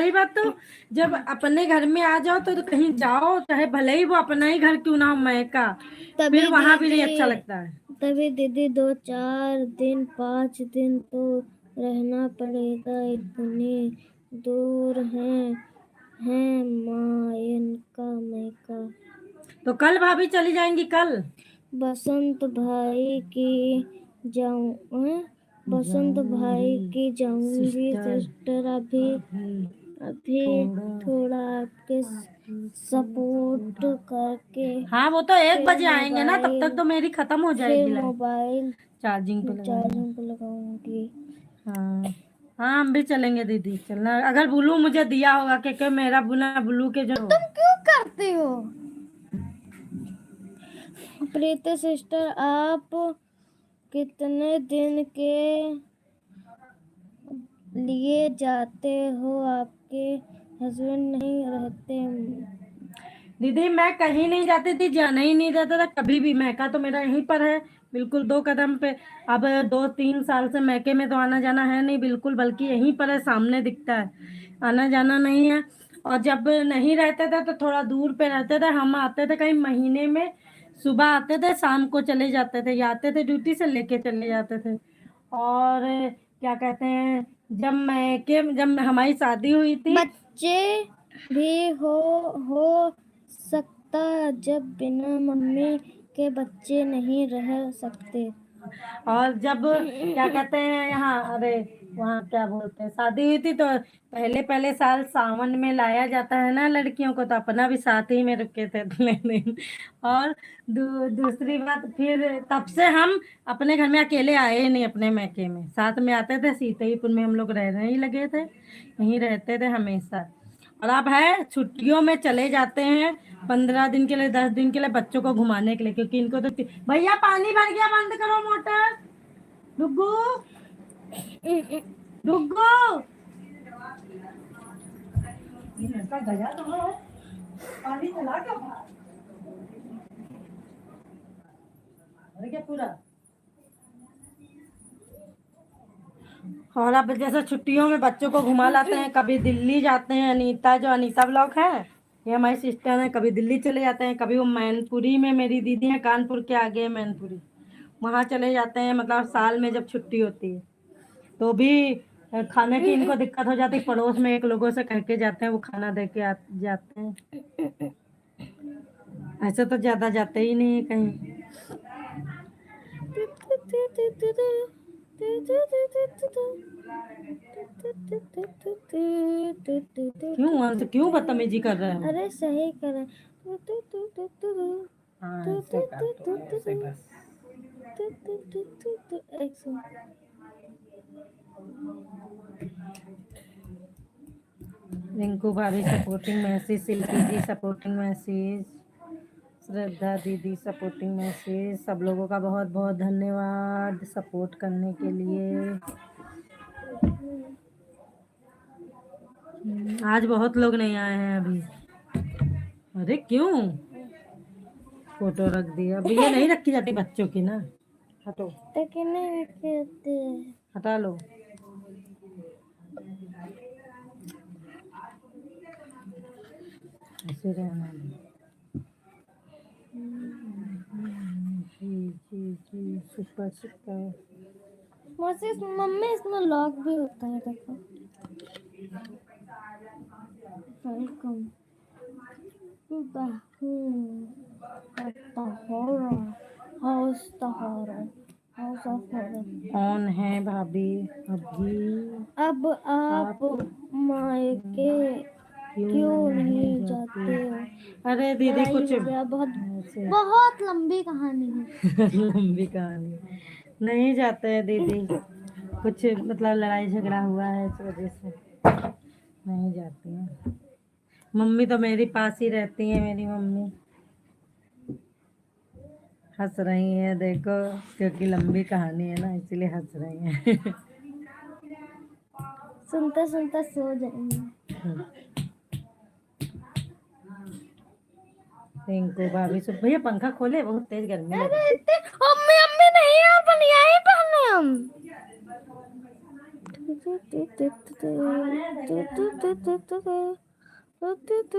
पहली बात तो जब अपने घर में आ जाओ तो कहीं जाओ, चाहे भले ही वो अपना ही घर क्यों ना हो महका, फिर वहां भी नहीं अच्छा लगता है। तभी दीदी 2-4 दिन 5 दिन तो रहना पड़ेगा, इतनी दूर है मायन का मैका। तो कल भाभी चली जाएंगी कल? बसंत भाई की जाऊंगी सिस्टर, अभी थोड़ा आपके सपोर्ट करके। हाँ वो तो 1 बजे आएंगे ना, तब तक तो मेरी खत्म हो जाएगी फिर लाइट, मोबाइल चार्जिंग पे लगाऊंगी। पे लगाऊंगी। हाँ हाँ, हम भी चलेंगे दीदी, चलना। अगर बुलू मुझे दिया होगा, क्योंकि मेरा बुला बुलू के जो तुम क्यों करती हो? प्रीति सिस्टर, आप कितने दिन के लिए जाते हो? आपके हस्बैंड नहीं रहते? दीदी मैं कहीं नहीं जाती थी, जाना ही नहीं रहता था कभी भी। मैका तो मेरा यहीं पर है, बिल्कुल 2 कदम पे। अब 2-3 साल से मैके में तो आना जाना है नहीं बिल्कुल, बल्कि यहीं पर है, सामने दिखता है, आना जाना नहीं है। और जब नहीं रहते थे तो थोड़ा दूर पे रहते थे, हम आते थे कहीं महीने में, सुबह आते थे शाम को चले जाते थे, या आते थे ड्यूटी से लेके चले जाते थे। और क्या कहते हैं, जब हमारी शादी हुई थी, बच्चे भी हो सकता, जब बिना मम्मी के बच्चे नहीं रह सकते। और जब क्या कहते हैं यहाँ, अरे वहाँ क्या बोलते हैं, शादी हुई थी तो पहले पहले साल सावन में लाया जाता है ना लड़कियों को, तो अपना भी साथ ही में रुके थे अगले दिन। और दूसरी बात, फिर तब से हम अपने घर में अकेले आए ही नहीं, अपने मैके में साथ में आते थे। सीताईपुर में हम लोग रहने ही लगे थे, यहीं रहते थे हमेशा। और अब है छुट्टियों में चले जाते हैं 15 दिन के लिए, 10 दिन के लिए, बच्चों को घुमाने के लिए, क्योंकि इनको तो भैया पानी भर गया, बंद करो मोटर। डुग्गू डुग्गू, ये लड़का गया तो है, पानी चला क्या बाहर? अरे क्या पूरा। और अब जैसे छुट्टियों में बच्चों को घुमा लाते हैं, कभी दिल्ली जाते हैं, अनीता जो अनीता ब्लॉक है, ये हमारी सिस्टर है, कभी दिल्ली चले जाते हैं, कभी वो मैनपुरी में, मेरी दीदी है कानपुर के आगे है मैनपुरी, वहाँ चले जाते हैं। मतलब साल में जब छुट्टी होती है तो भी खाने की इनको दिक्कत हो जाती है, पड़ोस में एक लोगों से कह के जाते हैं, वो खाना दे के जाते हैं। ऐसे तो ज्यादा जाते ही नहीं है कहीं। क्यों अंत, क्यों बदतमीजी कर रहे हो? अरे सही कर। हाँ ऐसे कर दो, ऐसे बस। रिंकू भाभी सपोर्टिंग मैसेज, सिल्की जी सपोर्टिंग मैसेज, श्रद्धा दीदी सपोर्टिंग मैसेज, सब लोगों का बहुत बहुत धन्यवाद सपोर्ट करने के लिए। आज बहुत लोग नहीं आए हैं अभी। अरे क्यों फोटो रख दिया? अब ये नहीं रखी जाती बच्चों की ना, हटो, हटा लो। ऐसे रहना। जी जी जी, सुपर सुपर। मम्मी इसमें लॉक भी होता है, देखो। Welcome to the house of horror. कौन है भाभी अभी? अब आप मायके क्यों नहीं जाते हो? अरे दीदी कुछ बहुत ऐसे बहुत लंबी कहानी है। लंबी कहानी, नहीं जाते हैं दीदी, कुछ मतलब लड़ाई झगड़ा हुआ है इस वजह से नहीं जाती हैं। मम्मी तो मेरी पास ही रहती है, मेरी मम्मी हंस रही है देखो, क्योंकि लंबी कहानी है ना, इसलिए हंस रही है। सुनते सुनते सो जाएंगे। रिंकू भाभी सुन, भैया पंखा खोले, बहुत तेज गर्मी लग रही है। अम्मी अम्मी नहीं, अपन यहीं पहने हम। हाँ, बनाया था क्या? तू